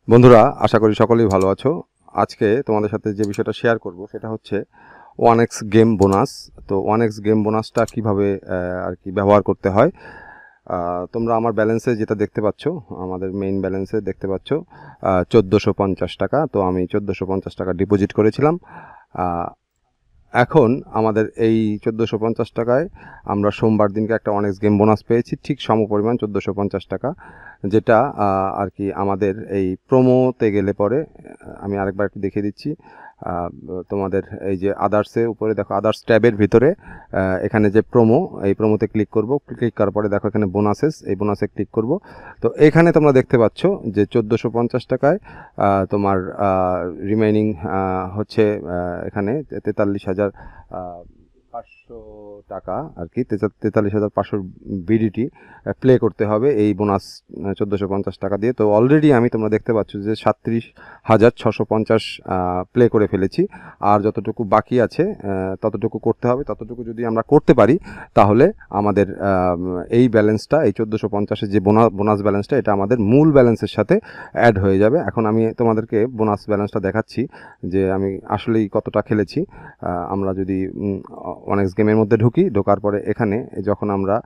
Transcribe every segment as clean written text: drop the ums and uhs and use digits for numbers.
বন্ধুরা, আশা করি সকলেই ভালো আছো। আজকে তোমাদের সাথে যে বিষয়টা শেয়ার করব সেটা হচ্ছে 1x গেম বোনাস। তো 1x গেম বোনাসটা কিভাবে আর কি ব্যবহার করতে হয়। তোমরা আমার ব্যালেন্সে যেটা দেখতে পাচ্ছ, আমাদের মেইন ব্যালেন্সে দেখতে পাচ্ছ 1450 টাকা। তো আমি 1450 টাকা ডিপোজিট করেছিলাম। এখন আমাদের এই 1450 টাকায় আমরা সোমবার দিনকে একটা 1x গেম বোনাস পেয়েছি, ঠিক সমপরিমাণ 1450 টাকা, যেটা আর কি আমাদের এই প্রোমোতে গেলে পরে আমি আরেকবার একটু দেখিয়ে দিচ্ছি। তোমাদের এই যে আদার্সে উপরে দেখো, আদার্স ট্যাবের ভিতরে এখানে যে প্রোমো, এই প্রোমোতে ক্লিক করব। ক্লিক করার পরে দেখো এখানে বোনাসেস, এই বোনাসে ক্লিক করব। তো এখানে তোমরা দেখতে পাচ্ছ যে 1450 টাকায় তোমার রিমেইনিং হচ্ছে এখানে 43,500 টাকা আর কি, 43,500 বিডিটি প্লে করতে হবে এই বোনাস 1450 টাকা দিয়ে। তো অলরেডি আমি, তোমরা দেখতে পাচ্ছ যে 37,650 প্লে করে ফেলেছি। আর যতটুকু বাকি আছে ততটুকু করতে হবে। ততটুকু যদি আমরা করতে পারি তাহলে আমাদের এই ব্যালেন্সটা, এই 1450-এর যে বোনাস ব্যালেন্সটা, এটা আমাদের মূল ব্যালেন্সের সাথে অ্যাড হয়ে যাবে। এখন আমি তোমাদেরকে বোনাস ব্যালেন্সটা দেখাচ্ছি যে আমি আসলেই কতটা খেলেছি। আমরা যদি 1x গেমের মধ্যে ঢোকার পরে এখানে যখন আমরা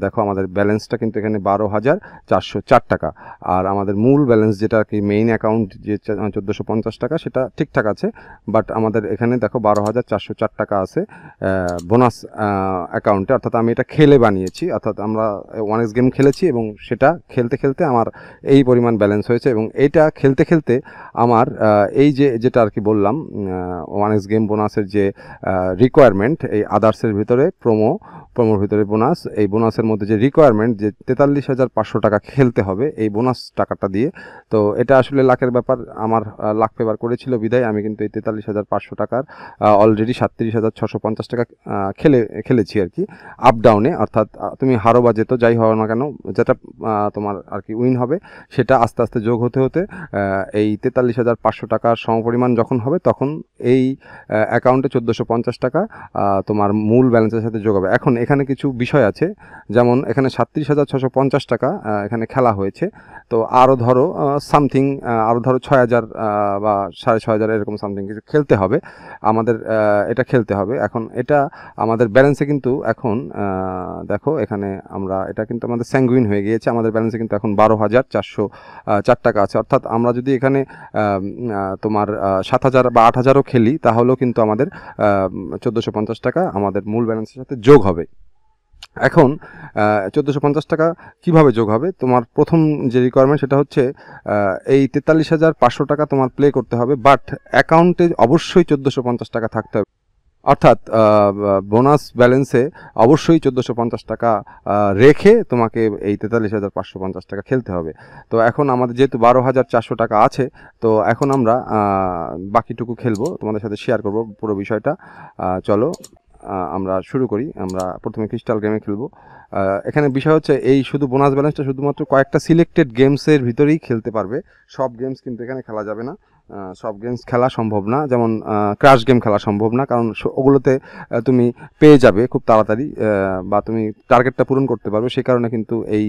দেখো আমাদের ব্যালেন্সটা কিন্তু এখানে 12,404 টাকা। আর আমাদের মূল ব্যালেন্স যেটা আর কি মেইন অ্যাকাউন্ট, যে 1450 টাকা, সেটা ঠিকঠাক আছে। বাট আমাদের এখানে দেখো 12,404 টাকা আছে বোনাস অ্যাকাউন্টে। অর্থাৎ আমি এটা খেলে বানিয়েছি, অর্থাৎ আমরা 1x গেম খেলেছি এবং সেটা খেলতে খেলতে আমার এই পরিমাণ ব্যালেন্স হয়েছে। এবং এইটা খেলতে খেলতে আমার এই যেটা আর কি বললাম, 1x গেম বোনাসের যে রিকোয়ারমেন্ট, এই আদার্সের ভিতরে প্রোমোর ভিতরে বোনাস, এই বোনাসের মধ্যে যে রিকোয়ারমেন্ট, যে 43,500 টাকা খেলতে হবে এই বোনাস টাকাটা দিয়ে। তো এটা আসলে লাখের ব্যাপার। আমার লাখ ফেভার করেছিল বিদায় আমি কিন্তু এই 43,500 টাকার অলরেডি 37,650 টাকা খেলেছি আর কি, আপ ডাউনে। অর্থাৎ তুমি হারো বা যেত, যাই হও না কেন, যেটা তোমার আর কি উইন হবে সেটা আস্তে আস্তে যোগ হতে হতে এই 43,500 টাকার সমপরিমাণ যখন হবে, তখন এই অ্যাকাউন্টে 1450 টাকা তোমার মূল ব্যালেন্সের সাথে যোগ হবে। এখন এখানে কিছু বিষয় আছে, যেমন এখানে 37,650 টাকা এখানে খেলা হয়েছে। তো আরও ধরো সামথিং, আরও ধরো 6,000 বা 6,500 এরকম সামথিং কিছু খেলতে হবে আমাদের। এটা খেলতে হবে। এখন এটা আমাদের ব্যালেন্সে কিন্তু এখন দেখো এখানে আমরা, এটা কিন্তু আমাদের স্যাঙ্গুইন হয়ে গিয়েছে। আমাদের ব্যালেন্সে কিন্তু এখন 12,404 টাকা আছে। অর্থাৎ আমরা যদি এখানে তোমার 7,000 বা 8,000ও খেলি, তাহলেও কিন্তু আমাদের 1450 টাকা আমাদের মূল ব্যালেন্সের সাথে যোগ হবে। এখন 1450 টাকা কিভাবে যোগ হবে? তোমার প্রথম যে রিকোয়ারমেন্ট সেটা হচ্ছে এই 43,500 টাকা তোমার প্লে করতে হবে, বাট অ্যাকাউন্টে অবশ্যই 1450 টাকা থাকতে হবে। অর্থাৎ বোনাস ব্যালেন্সে অবশ্যই 1450 টাকা রেখে তোমাকে এই 43,550 টাকা খেলতে হবে। তো এখন আমাদের যেহেতু 12,400 টাকা আছে, তো এখন আমরা বাকিটুকু খেলবো, তোমাদের সাথে শেয়ার করব পুরো বিষয়টা। চলো আমরা শুরু করি। আমরা প্রথমে ক্রিস্টাল গেমে খেলবো। এখানে বিষয় হচ্ছে এই শুধু বোনাস ব্যালেন্সটা শুধুমাত্র কয়েকটা সিলেক্টেড গেমসের ভিতরেই খেলতে পারবে। সব গেমস কিন্তু এখানে খেলা যাবে না, সব গেমস খেলা সম্ভব না। যেমন ক্র্যাশ গেম খেলা সম্ভব না, কারণ ওগুলোতে তুমি পেয়ে যাবে খুব তাড়াতাড়ি, বা তুমি টার্গেটটা পূরণ করতে পারবে। সেই কারণে কিন্তু এই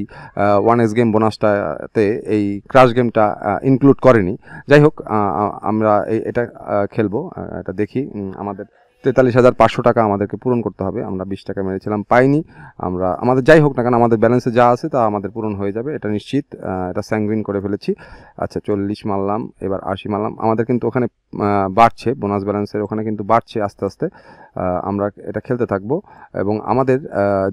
1x গেম বোনাসটাতে এই ক্র্যাশ গেমটা ইনক্লুড করেনি। যাই হোক, আমরা এটা খেলবো। এটা দেখি। আমাদের 43,500 টাকা আমাদেরকে পূরণ করতে হবে। আমরা 20 টাকা মেরেছিলাম, পাইনি। আমাদের যাই হোক না কেন, আমাদের ব্যালেন্সে যা আছে তা আমাদের পূরণ হয়ে যাবে, এটা নিশ্চিত। এটা স্যাঙ্গুইন করে ফেলেছি। আচ্ছা, 40 মারলাম, এবার 80 মারলাম। আমাদের কিন্তু ওখানে বাড়ছে, বোনাস ব্যালেন্সের ওখানে কিন্তু বাড়ছে আস্তে আস্তে। আমরা এটা খেলতে থাকবো এবং আমাদের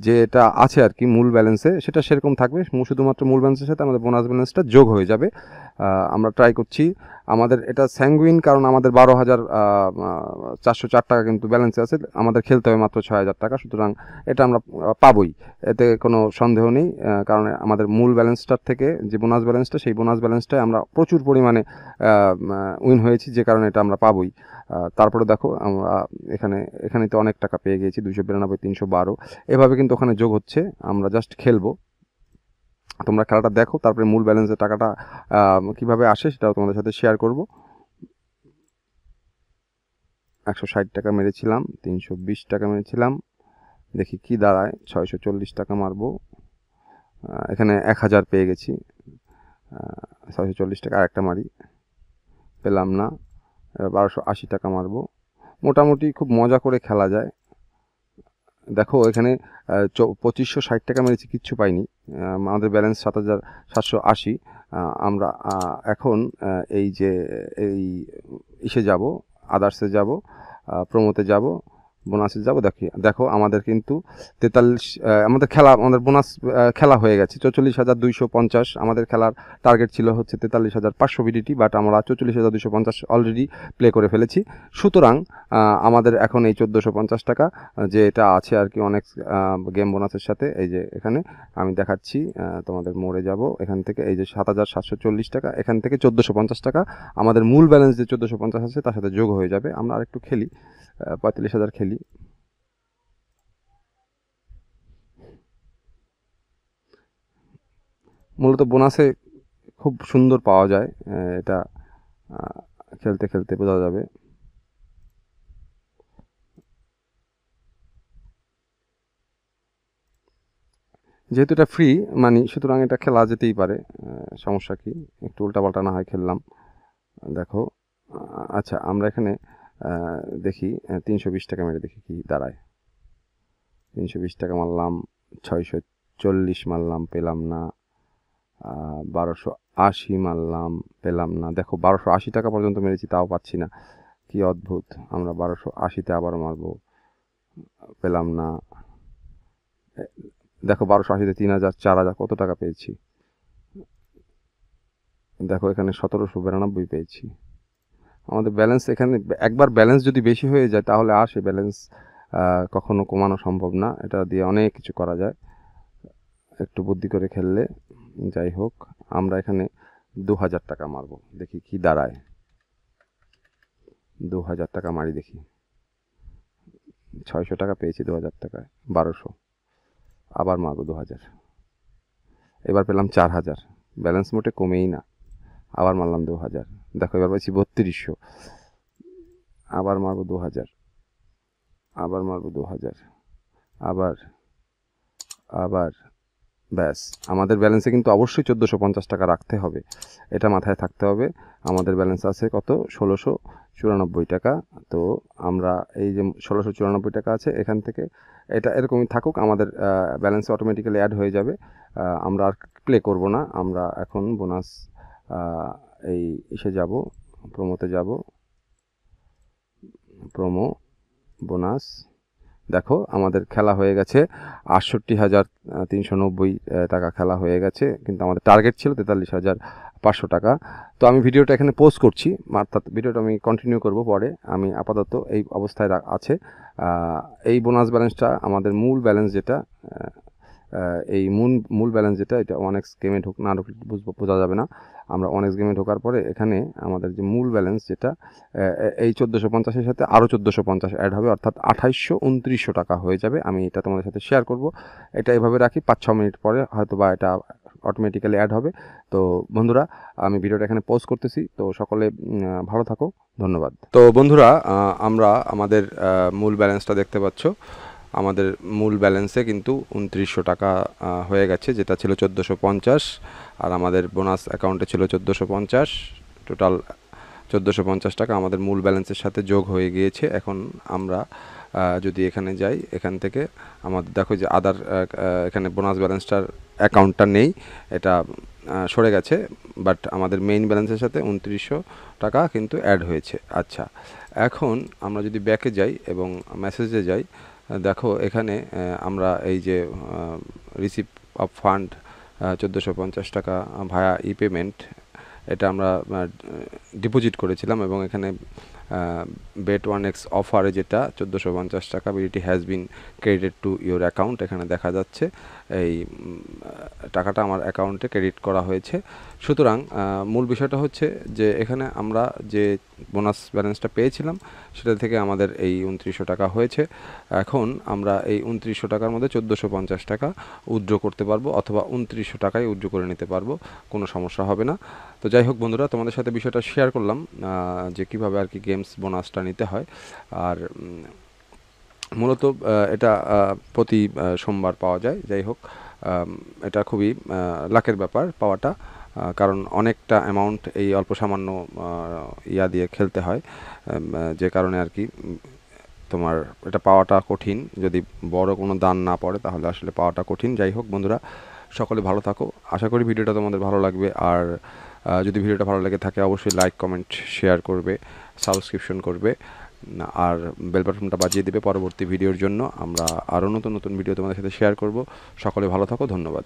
যেটা আছে আর কি মূল ব্যালেন্সে, সেটা সেরকম থাকবে। শুধুমাত্র মূল ব্যালেন্সের সাথে আমাদের বোনাস ব্যালেন্সটা যোগ হয়ে যাবে। আমরা ট্রাই করছি। আমাদের এটা স্যাঙ্গুইন, কারণ আমাদের 12,404 টাকা কিন্তু ব্যালেন্সে আছে। আমাদের খেলতে হবে মাত্র 6,000 টাকা, সুতরাং এটা আমরা পাবোই, এতে কোনো সন্দেহ নেই। কারণ আমাদের মূল ব্যালেন্সটার থেকে যে বোনাস ব্যালেন্সটা, সেই বোনাস ব্যালেন্সটায় আমরা প্রচুর পরিমাণে উইন হয়েছি, যে কারণে এটা আমরা পাবোই। তারপরে দেখো আমরা এখানে তো অনেক টাকা পেয়ে গিয়েছি, 292, 312, এভাবে কিন্তু ওখানে যোগ হচ্ছে। আমরা জাস্ট খেলবো, তোমরা খেলাটা দেখো, তারপরে মূল ব্যালেন্সের টাকাটা কিভাবে আসে সেটাও তোমাদের সাথে শেয়ার করব। 160 টাকা মেরেছিলাম, 320 টাকা মেরেছিলাম, দেখি কি দাঁড়ায়। 640 টাকা মারবো, এখানে 1,000 পেয়ে গেছি। 640 টাকা, আরেকটা মারি, পেলাম না। 1280 টাকা মারবো। মোটামুটি খুব মজা করে খেলা যায়। দেখো এখানে 2560 টাকা মেরেছি, কিচ্ছু পাইনি। আমাদের ব্যালেন্স 7780। আমরা এখন এই যে এই ইসে যাব, আদার্সে যাব, প্রোমোতে যাব, বোনাসে যাব। দেখো আমাদের কিন্তু 43, আমাদের বোনাস খেলা হয়ে গেছে 44,250। আমাদের খেলার টার্গেট ছিল হচ্ছে 43,500 বিডিটি, বাট আমরা 44,250 অলরেডি প্লে করে ফেলেছি। সুতরাং আমাদের এখন এই 1450 টাকা যে এটা আছে আর কি অনেক গেম বোনাসের সাথে, এই যে এখানে আমি দেখাচ্ছি তোমাদের, মোড়ে যাব, এখান থেকে এই যে 7,740 টাকা, এখান থেকে 1450 টাকা আমাদের মূল ব্যালেন্স যে 1450 আছে তার সাথে যোগ হয়ে যাবে। আমরা আরেকটু খেলি, 45,000 খেলি। মূলত বোনাসে খুব সুন্দর পাওয়া যায়, এটা খেলতে খেলতে বোঝা যাবে। যেহেতু এটা ফ্রি মানি, সুতরাং এটা খেলা যেতেই পারে, সমস্যা কি, একটু উল্টাপাল্টা না হয় খেললাম। দেখো আচ্ছা, আমরা এখানে দেখি 320 টাকা মেরে দেখি কি দাঁড়ায়। 320 টাকা মারলাম, 640 মারলাম, পেলাম না। 1280 মারলাম, পেলাম না। দেখো 1280 টাকা পর্যন্ত মেরেছি, তাও পাচ্ছি না, কি অদ্ভুত। আমরা 1280-তে আবার মারবো, পেলাম না। দেখো 1280-তে 3000, 4000, কত টাকা পেয়েছি। দেখো এখানে 1792 পেয়েছি। আমাদের ব্যালেন্স এখানে একবার ব্যালেন্স যদি বেশি হয়ে যায় তাহলে আর সে ব্যালেন্স কখনো কমানো সম্ভব না। এটা দিয়ে অনেক কিছু করা যায় একটু বুদ্ধি করে খেললে। যাই হোক, আমরা এখানে 2000 টাকা মারবো, দেখি কি দাঁড়ায়। 2000 টাকা মারি দেখি, 600 টাকা পেয়েছি 2000 টাকায়, 1200। আবার মারবো 2000, এবার পেলাম 4000। ব্যালেন্স মোটে কমেই না, আবার মারলাম 2000। দেখো এবার পাচ্ছি 3200। আবার মারবো 2000, আবার মারবো 2000, আবার আবার ব্যাস। আমাদের ব্যালেন্সে কিন্তু অবশ্যই 1450 টাকা রাখতে হবে, এটা মাথায় থাকতে হবে। আমাদের ব্যালেন্স আছে কত, 1694 টাকা। তো আমরা এই যে 1694 টাকা আছে, এখান থেকে এটা এরকমই থাকুক, আমাদের ব্যালেন্সে অটোমেটিক্যালি অ্যাড হয়ে যাবে। আমরা আর প্লে করব না, আমরা এখন বোনাস এই ইসে যাব, প্রোমোতে যাব, প্রোমো, বোনাস। দেখো আমাদের খেলা হয়ে গেছে 68,390 টাকা খেলা হয়ে গেছে, কিন্তু আমাদের টার্গেট ছিল 43,500 টাকা। তো আমি ভিডিওটা এখানে পোস্ট করছি, অর্থাৎ ভিডিওটা আমি কন্টিনিউ করব পরে। আমি আপাতত এই অবস্থায় আছে। এই বোনাস ব্যালেন্সটা আমাদের মূল ব্যালেন্স যেটা, এই মূল ব্যালেন্স যেটা, এটা 1x গেমে না ঢুকলে বোঝা যাবে না। আমরা 1x গেমে ঢোকার পরে এখানে আমাদের যে মূল ব্যালেন্স যেটা, এই 1450-এর সাথে আরও 1450 অ্যাড হবে, অর্থাৎ 2800-2900 টাকা হয়ে যাবে। আমি এটা তোমাদের সাথে শেয়ার করব। এটা এভাবে রাখি, 5-6 মিনিট পরে হয়তো বা এটা অটোমেটিক্যালি অ্যাড হবে। তো বন্ধুরা, আমি ভিডিওটা এখানে পোস্ট করতেছি, তো সকলে ভালো থাকো, ধন্যবাদ। তো বন্ধুরা, আমরা আমাদের মূল ব্যালেন্সটা দেখতে পাচ্ছ। আমাদের মূল ব্যালেন্সে কিন্তু 2900 টাকা হয়ে গেছে, যেটা ছিল 1450, আর আমাদের বোনাস অ্যাকাউন্টে ছিল 1450। টোটাল 1450 টাকা আমাদের মূল ব্যালেন্সের সাথে যোগ হয়ে গিয়েছে। এখন আমরা যদি এখানে যাই, এখান থেকে আমাদের দেখো যে এখানে বোনাস ব্যালেন্সটার অ্যাকাউন্টটা নেই, এটা সরে গেছে, বাট আমাদের মেইন ব্যালেন্সের সাথে 2900 টাকা কিন্তু অ্যাড হয়েছে। আচ্ছা, এখন আমরা যদি ব্যাকে যাই এবং মেসেজে যাই, দেখো এখানে আমরা এই যে রিসিভ অফ ফান্ড 1450 টাকা ভায়া ই পেমেন্ট, এটা আমরা ডিপোজিট করেছিলাম, এবং এখানে বেট 1x অফারে যেটা 1450 টাকা BDT has been credited to your account, এখানে দেখা যাচ্ছে এই টাকাটা আমার অ্যাকাউন্টে ক্রেডিট করা হয়েছে। সুতরাং মূল বিষয়টা হচ্ছে যে এখানে আমরা যে বোনাস ব্যালেন্সটা পেয়েছিলাম সেটা থেকে আমাদের এই 2900 টাকা হয়েছে। এখন আমরা এই 2900 টাকার মধ্যে 1450 টাকা উইথড্র করতে পারবো, অথবা 2900 টাকায় উইথড্র করে নিতে পারবো, কোনো সমস্যা হবে না। তো যাই হোক বন্ধুরা, তোমাদের সাথে বিষয়টা শেয়ার করলাম যে কীভাবে আর কি গেমস বোনাসটা নিতে হয়। আর মূলত এটা প্রতি সোমবার পাওয়া যায়। যাই হোক, এটা খুবই লাকের ব্যাপার পাওয়াটা। কারণ অনেকটা অ্যামাউন্ট এই অল্প সামান্য ইয়া দিয়ে খেলতে হয়, যে কারণে আর কি তোমার এটা পাওয়াটা কঠিন। যদি বড় কোনো দান না পড়ে তাহলে আসলে পাওয়াটা কঠিন। যাই হোক বন্ধুরা, সকলে ভালো থাকো। আশা করি ভিডিওটা তোমাদের ভালো লাগবে। আর যদি ভিডিওটা ভালো লেগে থাকে অবশ্যই লাইক, কমেন্ট, শেয়ার করবে, সাবস্ক্রিপশন করবে আর বেল বাটনটা বাজিয়ে দেবে পরবর্তী ভিডিওর জন্য। আমরা আরও নতুন নতুন ভিডিও তোমাদের সাথে শেয়ার করব। সকলে ভালো থাকো, ধন্যবাদ।